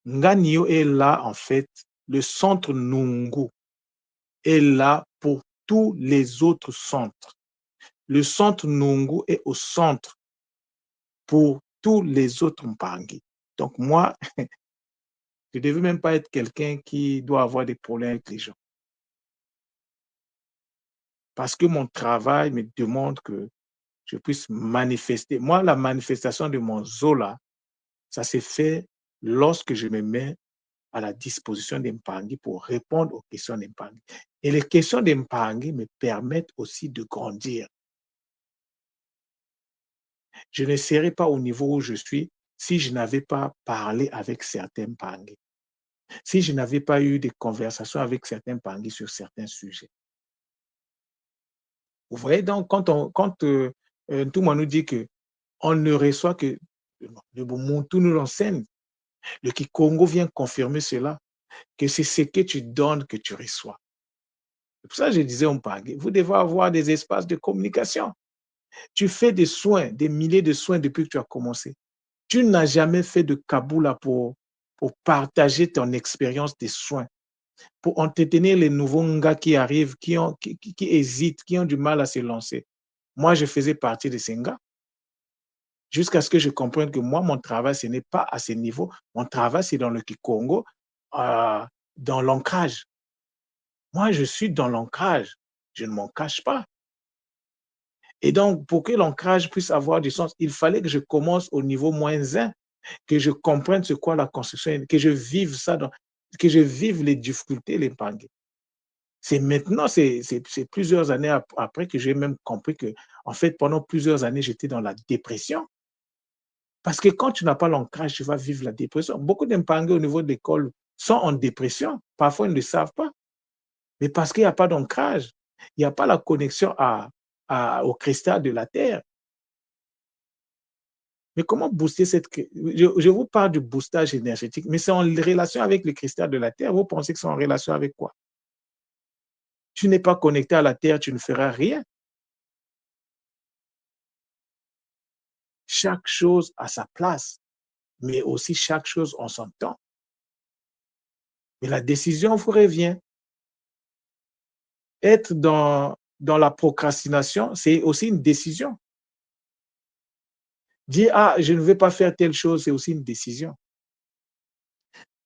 Nganio est là, en fait, le centre Nungu est là pour tous les autres centres. Le centre Nungu est au centre pour tous les autres Mpangi. Donc moi, je ne devais même pas être quelqu'un qui doit avoir des problèmes avec les gens. Parce que mon travail me demande que je puisse manifester. Moi, la manifestation de mon Zola, ça s'est fait lorsque je me mets à la disposition d'Impangi pour répondre aux questions d'Impangi. Et les questions d'Impangi me permettent aussi de grandir. Je ne serais pas au niveau où je suis si je n'avais pas parlé avec certains Mpangi, si je n'avais pas eu des conversations avec certains Mpangi sur certains sujets. Vous voyez donc, quand tout le monde nous dit que on ne reçoit que le Ubuntu nous l'enseigne, le Kikongo vient confirmer cela, que c'est ce que tu donnes que tu reçois. C'est pour ça que je disais au Mpangé, vous devez avoir des espaces de communication. Tu fais des soins, des milliers de soins depuis que tu as commencé. Tu n'as jamais fait de Kaboula pour partager ton expérience des soins, pour entretenir les nouveaux Nga qui arrivent, qui hésitent, qui ont du mal à se lancer. Moi, je faisais partie de ces Nga, jusqu'à ce que je comprenne que moi, mon travail, ce n'est pas à ce niveau. Mon travail, c'est dans le Kikongo, euh, dans l'ancrage. Moi, je suis dans l'ancrage. Je ne m'en cache pas. Et donc, pour que l'ancrage puisse avoir du sens, il fallait que je commence au niveau moins un, que je comprenne ce qu'est la construction, que je vive ça, que je vive les difficultés, les pangues. C'est maintenant, c'est plusieurs années après que j'ai même compris que, en fait, pendant plusieurs années, j'étais dans la dépression. Parce que quand tu n'as pas l'ancrage, tu vas vivre la dépression. Beaucoup d'Impangés au niveau de l'école sont en dépression. Parfois, ils ne le savent pas. Mais parce qu'il n'y a pas d'ancrage, il n'y a pas la connexion au cristal de la Terre. Mais comment booster cette... Je vous parle du boostage énergétique, mais c'est en relation avec le cristal de la Terre. Vous pensez que c'est en relation avec quoi? Tu n'es pas connecté à la Terre, tu ne feras rien. Chaque chose a sa place, mais aussi chaque chose en son temps. Mais la décision vous revient. Être dans la procrastination, c'est aussi une décision. Dire, ah, je ne vais pas faire telle chose, c'est aussi une décision.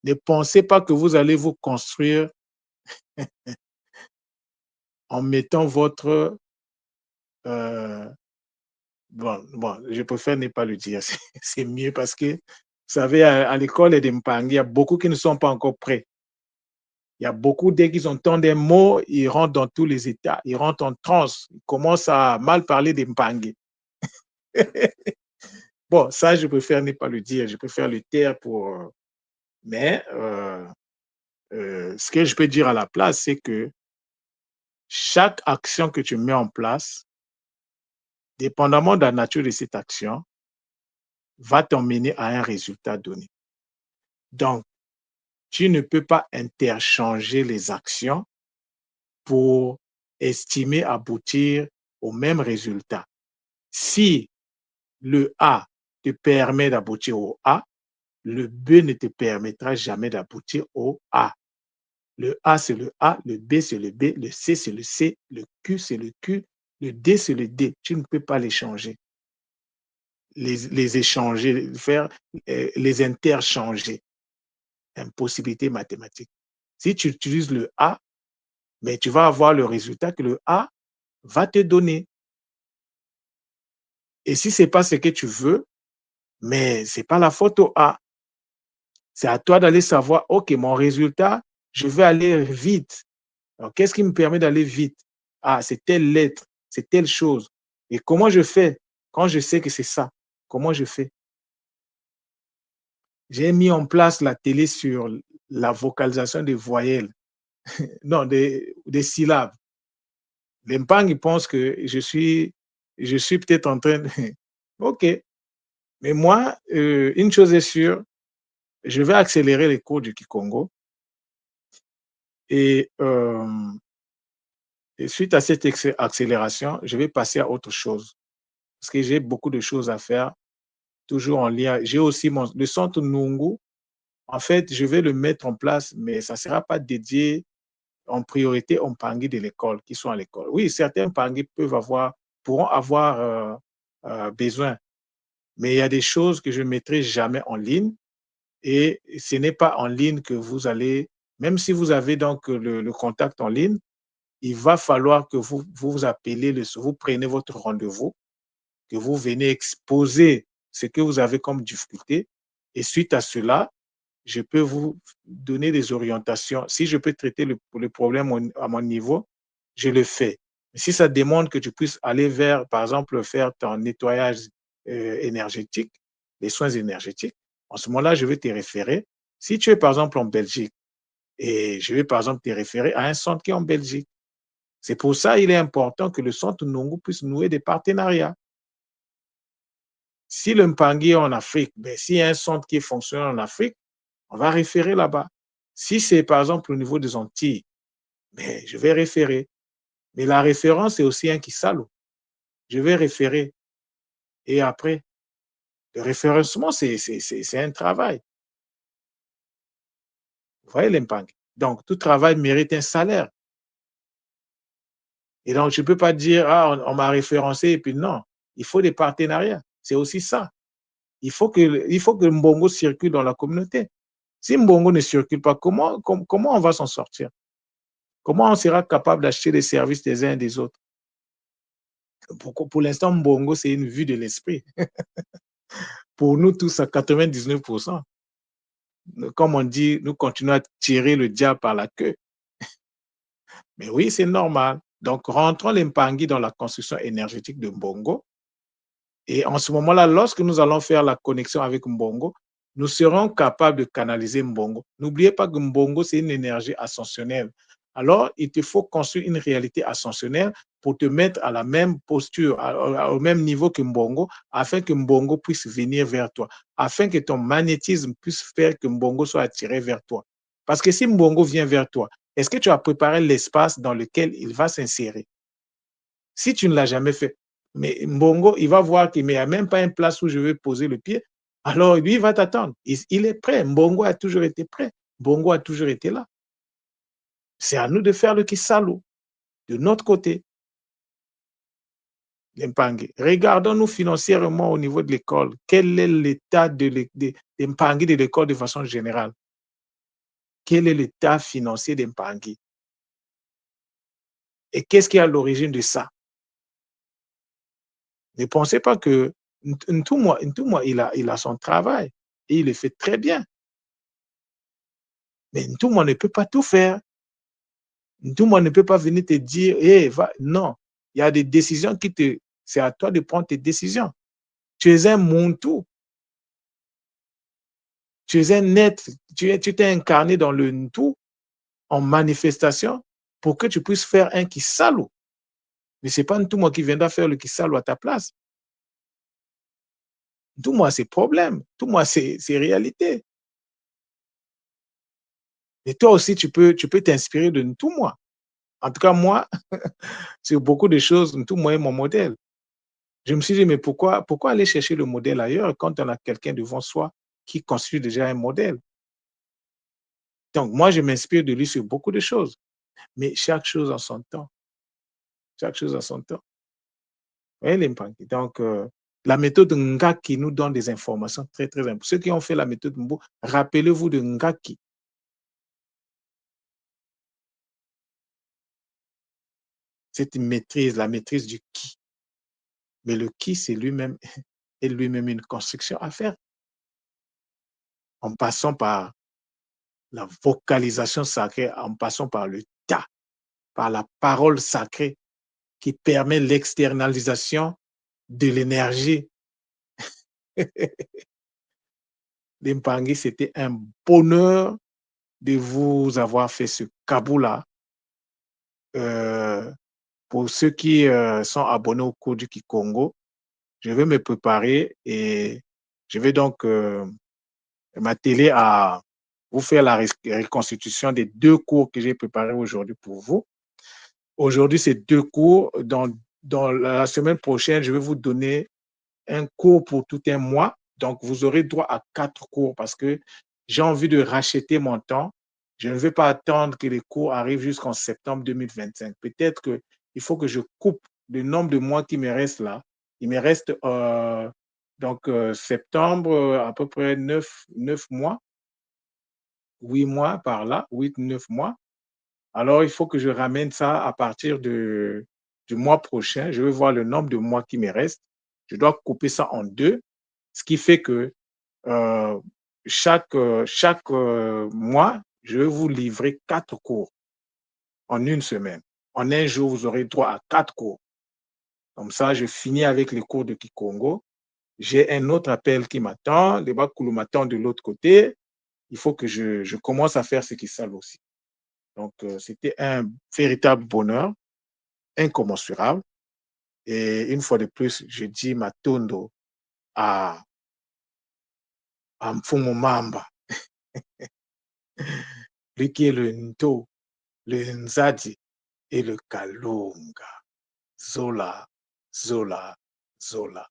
Ne pensez pas que vous allez vous construire en mettant votre... euh, bon, je préfère ne pas le dire, c'est mieux parce que, vous savez, à l'école et des Mpangi, il y a beaucoup qui ne sont pas encore prêts. Il y a beaucoup, dès qu'ils entendent des mots, ils rentrent dans tous les états, ils rentrent en transe, ils commencent à mal parler des Mpangi. Bon, ça, je préfère ne pas le dire, je préfère le taire pour... Mais ce que je peux dire à la place, c'est que chaque action que tu mets en place, dépendamment de la nature de cette action, va t'emmener à un résultat donné. Donc, tu ne peux pas interchanger les actions pour estimer aboutir au même résultat. Si le A te permet d'aboutir au A, le B ne te permettra jamais d'aboutir au A. Le A, c'est le A, le B, c'est le B, le C, c'est le C, le Q, c'est le Q, le D, c'est le D. Tu ne peux pas les changer, les échanger, les interchanger. Impossibilité mathématique. Si tu utilises le A, mais tu vas avoir le résultat que le A va te donner. Et si ce n'est pas ce que tu veux, mais ce n'est pas la faute au A. C'est à toi d'aller savoir, OK, mon résultat, je vais aller vite. Alors, qu'est-ce qui me permet d'aller vite? Ah, c'est telle lettre, c'est telle chose. Et comment je fais quand je sais que c'est ça? Comment je fais? J'ai mis en place la télé sur la vocalisation des voyelles, non, des syllabes. Les Mpang, ils pensent que je suis peut-être en train de... OK. Mais moi, une chose est sûre, je vais accélérer les cours du Kikongo et Et suite à cette accélération, je vais passer à autre chose parce que j'ai beaucoup de choses à faire, toujours en lien. J'ai aussi le centre Nungu. En fait, je vais le mettre en place, mais ça ne sera pas dédié en priorité aux Mpangui de l'école, qui sont à l'école. Oui, certains Mpangui pourront avoir besoin, mais il y a des choses que je ne mettrai jamais en ligne et ce n'est pas en ligne que vous allez, même si vous avez donc le contact en ligne, il va falloir que vous appelez, vous prenez votre rendez-vous, que vous venez exposer ce que vous avez comme difficulté et suite à cela, je peux vous donner des orientations. Si je peux traiter le problème à mon niveau, je le fais. Mais si ça demande que tu puisses aller vers, par exemple, faire ton nettoyage énergétique, les soins énergétiques, en ce moment-là, je vais te référer. Si tu es, par exemple, en Belgique, et je vais, par exemple, te référer à un centre qui est en Belgique. C'est pour ça qu'il est important que le centre Nungu puisse nouer des partenariats. Si le Mpangi est en Afrique, ben, s'il y a un centre qui est fonctionnel en Afrique, on va référer là-bas. Si c'est par exemple au niveau des Antilles, ben, je vais référer. Mais la référence est aussi un Kisalo. Je vais référer. Et après, le référencement, c'est un travail. Vous voyez l'impact. Donc, tout travail mérite un salaire. Et donc, je ne peux pas dire, ah, on m'a référencé, et puis non. Il faut des partenariats. C'est aussi ça. Il faut que Mbongo circule dans la communauté. Si Mbongo ne circule pas, comment on va s'en sortir? Comment on sera capable d'acheter les services des uns et des autres? Pour l'instant, Mbongo, c'est une vue de l'esprit. Pour nous tous, à 99%, comme on dit, nous continuons à tirer le diable par la queue. Mais oui, c'est normal. Donc, rentrons les Mpangi dans la construction énergétique de Mbongo. Et en ce moment-là, lorsque nous allons faire la connexion avec Mbongo, nous serons capables de canaliser Mbongo. N'oubliez pas que Mbongo, c'est une énergie ascensionnelle. Alors, il te faut construire une réalité ascensionnelle pour te mettre à la même posture, au même niveau que Mbongo, afin que Mbongo puisse venir vers toi, afin que ton magnétisme puisse faire que Mbongo soit attiré vers toi. Parce que si Mbongo vient vers toi, est-ce que tu as préparé l'espace dans lequel il va s'insérer? Si tu ne l'as jamais fait, mais Mbongo, il va voir qu'il n'y a même pas une place où je vais poser le pied. Alors, lui, il va t'attendre. Il est prêt. Mbongo a toujours été prêt. Mbongo a toujours été là. C'est à nous de faire le Kisalo de notre côté, l'Impangi. Regardons-nous financièrement au niveau de l'école. Quel est l'état de l'Impangi de l'école de façon générale? Quel est l'état financier d'Impangi? Et qu'est-ce qui est à l'origine de ça? Ne pensez pas que Ntumwa, il a son travail et il le fait très bien. Mais tout le monde ne peut pas tout faire. Tout le monde ne peut pas venir te dire, hey, va. Non, il y a des décisions c'est à toi de prendre tes décisions. Tu es un Muntu, tu es un être, tu t'es incarné dans le Ntu en manifestation pour que tu puisses faire un Kisalo. Mais ce n'est pas tout moi qui viendra faire le Kisalo à ta place. Tout moi, c'est problème. Tout moi, c'est réalité. Et toi aussi, tu peux t'inspirer de tout moi. En tout cas, moi, sur beaucoup de choses, tout moi est mon modèle. Je me suis dit, mais pourquoi aller chercher le modèle ailleurs quand on a quelqu'un devant soi qui constitue déjà un modèle? Donc, moi, je m'inspire de lui sur beaucoup de choses, mais chaque chose en son temps. Chaque chose en son temps. Vous voyez l'impact? Donc, la méthode Ngaki nous donne des informations très, très importantes. Ceux qui ont fait la méthode Mbo, rappelez-vous de Ngaki. Cette maîtrise, la maîtrise du qui. Mais le qui, c'est lui-même, est lui-même une construction à faire, en passant par la vocalisation sacrée, en passant par le ta, par la parole sacrée qui permet l'externalisation de l'énergie. L'Impangi, c'était un bonheur de vous avoir fait ce Kaboula. Pour ceux qui sont abonnés au cours du Kikongo, je vais me préparer et je vais donc m'atteler à vous faire la reconstitution des deux cours que j'ai préparés aujourd'hui pour vous. Aujourd'hui, c'est 2 cours. Dans la semaine prochaine, je vais vous donner un cours pour tout un mois. Donc, vous aurez droit à 4 cours parce que j'ai envie de racheter mon temps. Je ne vais pas attendre que les cours arrivent jusqu'en septembre 2025. Peut-être qu'il faut que je coupe le nombre de mois qui me reste là. Il me reste septembre, à peu près 9 mois, 8 mois par là, 8 9 mois. Alors, il faut que je ramène ça à partir du mois prochain. Je vais voir le nombre de mois qui me restent. Je dois couper ça en 2, ce qui fait que euh, chaque mois, je vais vous livrer 4 cours en une semaine. En un jour, vous aurez droit à 4 cours. Comme ça, je finis avec les cours de Kikongo. J'ai un autre appel qui m'attend, les Bakulu m'attend de l'autre côté. Il faut que je commence à faire ce qui sale aussi. Donc, c'était un véritable bonheur, incommensurable. Et une fois de plus, je dis Matondo à, à Mfumo Mamba, lui qui est le Nto, le Nzadi et le Kalunga. Zola, Zola, Zola.